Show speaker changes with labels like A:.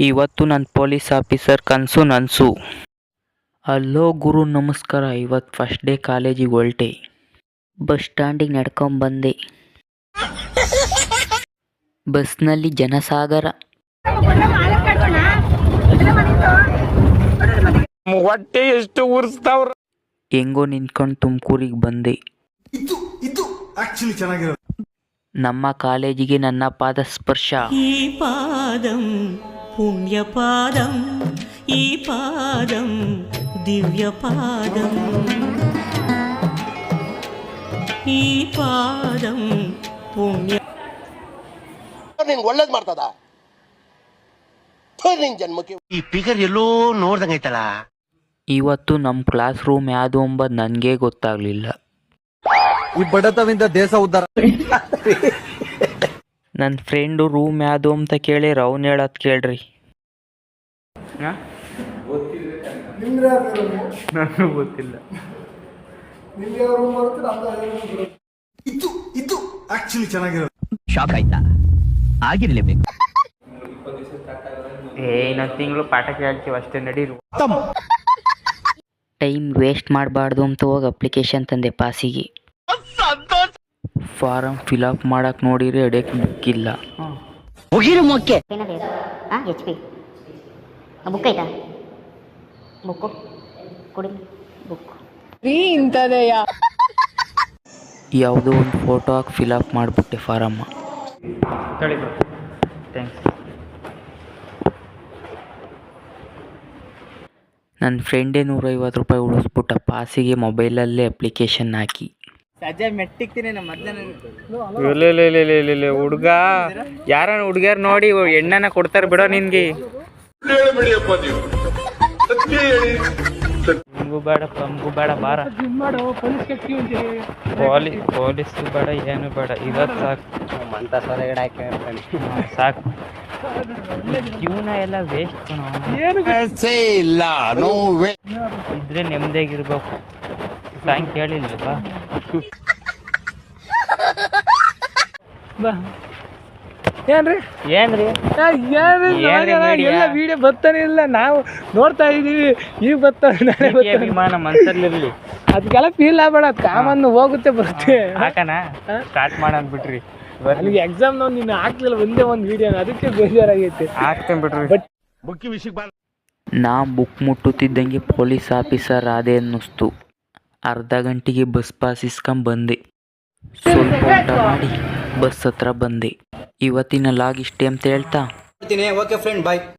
A: ಇವತ್ತು ನನ್ನ police officer ಕನಸು ನನಸು. ಹಲೋ ಗುರು ನಮಸ್ಕಾರ. ಇವತ್ತು ಫಸ್ಟ್ ಡೇ ಕಾಲೇಜಿಗೆ ಹೊರಟೆ. ಬಸ್ ಸ್ಟ್ಯಾಂಡಿಗೆ ನಡ್ಕೊಂಬಂದೆ. ಬಸ್ನಲ್ಲಿ ಜನಸಾಗರ.
B: ಹೊಟ್ಟೆ ಎಷ್ಟು ಉರ್ಸ್ತಾವ್ರ.
A: ಹೆಂಗೋ ನಿಂತ್ಕೊಂಡು ತುಮಕೂರಿಗೆ ಬಂದೆ. ನಮ್ಮ ಕಾಲೇಜಿಗೆ ನನ್ನ ಪಾದ ಸ್ಪರ್ಶ.
C: ಈ ಪಾದಂ ಪುಣ್ಯಪಾದಂ, ಈ ಪಾದಂ ದಿವ್ಯಪಾದಂ, ಈ ಪಾದಂ ಪುಣ್ಯ.
D: ನಿಂಗೆ ಒಳ್ಳೇದು ಮಾಡ್ತದ ನಿನ್ ಜನ್ಮಕ್ಕೆ.
E: ಈ ಫಿಗರ್ ಎಲ್ಲೋ ನೋಡ್ದಂಗೈತಲ್ಲ.
A: ಇವತ್ತು ನಮ್ಮ ಕ್ಲಾಸ್ ರೂಮ್ ಯಾವುದು ಎಂಬುದು ನನಗೆ ಗೊತ್ತಾಗ್ಲಿಲ್ಲ.
F: ಈ ಬಡತವಿಂದ ದೇಶ ಉದ್ಧಾರ.
A: ನನ್ನ ಫ್ರೆಂಡು ರೂಮ್ ಯಾವುದು ಅಂತ ಕೇಳಿ ಅವ್ನು ಹೇಳೋದು ಕೇಳ್ರಿ. ನನಗೂ ಗೊತ್ತಿಲ್ಲ.
E: ಶಾಕ್ ಆಯ್ತಾ? ಆಗಿರ್ಲೇಬೇಕು.
A: ನಾನು ತಿಂಗಳು ಪಾಠ ಕೇಳ್ತೀವಿ ಅಷ್ಟೇ, ನಡೀರು. ಟೈಮ್ ವೇಸ್ಟ್ ಮಾಡಬಾರ್ದು ಅಂತ ಹೋಗಿ ಅಪ್ಲಿಕೇಶನ್ ತಂದೆ ಪಾಸಿಗೆ. ಫಾರಮ್ ಫಿಲಪ್ ಮಾಡಕ್ಕೆ ನೋಡಿದ್ರೆ ಎಡೆಕ್ ಬುಕ್ ಇಲ್ಲ.
G: ಬುಕ್ ಐತಾ? ಬುಕ್ಕು ಕೊಡಿ. ಬುಕ್
A: ಯಾವುದೋ ಒಂದು ಫೋಟೋ ಹಾಕಿ ಫಿಲಪ್ ಮಾಡಿಬಿಟ್ಟೆ ಫಾರಮ್ಮ. ಥ್ಯಾಂಕ್ಸ್. ನನ್ನ ಫ್ರೆಂಡೇ 150 ರೂಪಾಯಿ ಉಳಿಸ್ಬಿಟ್ಟ ಪಾಸಿಗೆ ಮೊಬೈಲಲ್ಲೇ ಅಪ್ಲಿಕೇಶನ್ ಹಾಕಿ.
B: ಹುಡುಗ ಯಾರ ಹುಡುಗ್ಯಾರ ನೋಡಿ ಎಣ್ಣೆನ ಕೊಡ್ತಾರೆ ಬಿಡೋ ನಿನ್ಗೆ. ನಿಮ್ಗೂ ಬೇಡ ಪಮ್ಗೂ ಬೇಡ ಬಾರ. ಪೊಲೀಸ್ ಬೇಡ ಏನು ಬೇಡ, ಇವತ್ತು ಸಾಕು. ಜೀವನ ಎಲ್ಲ ವೇಸ್ಟ್ ಇದ್ರೆ ನೆಮ್ಮದಿಯಾಗಿರ್ಬೇಕು. ಥ್ಯಾಂಕ್ ಹೇಳಿಲ್ವಾ? ಏನ್ರಿ
H: ಎಲ್ಲ ವಿಡಿಯೋ ಬರ್ತಾನೆ ಇಲ್ಲ, ನಾವು ನೋಡ್ತಾ ಇದೀವಿ. ಈಗ ಬರ್ತಾನೆ
B: ವಿಮಾನ ಮನ್ಸಲ್ಲಿರ್ಲಿ,
H: ಅದಕ್ಕೆಲ್ಲ ಫೀಲ್ ಆಗ್ಬೇಡ. ಅದು ಕಾಮನ್ ಹೋಗುತ್ತೆ ಬರುತ್ತೆ.
B: ಹಾಕಣ ಸ್ಟಾರ್ಟ್ ಮಾಡೋದ್ ಬಿಟ್ರಿ.
H: ನನಗೆ ಎಕ್ಸಾಮ್ ನಾವು ನೀನು ಹಾಕ್ಲಿಲ್ಲ ಒಂದೇ ಒಂದು ವಿಡಿಯೋ, ಅದಕ್ಕೆ ಬೇಜಾರಾಗೈತೆ.
B: ಹಾಕ್ತೇನೆ ಬಿಡ್ರಿ.
A: ನಾ ಬುಕ್ ಮುಟ್ಟುತ್ತಿದ್ದಂಗೆ ಪೊಲೀಸ್ ಆಫೀಸರ್ ಆದೆ ಅನ್ನಿಸ್ತು. ಅರ್ಧ ಗಂಟೆಗೆ ಬಸ್ ಪಾಸ್ ಇಸ್ಕೊಂಬಂದೆ. ಸ್ವಲ್ಪ ಊಟ ಮಾಡಿ ಬಸ್ ಹತ್ರ ಬಂದೆ. ಇವತ್ತಿನ ಲಾಗ್ ಇಷ್ಟೇ ಅಂತ ಹೇಳ್ತಾ
F: ಓಕೆ ಫ್ರೆಂಡ್, ಬಾಯ್.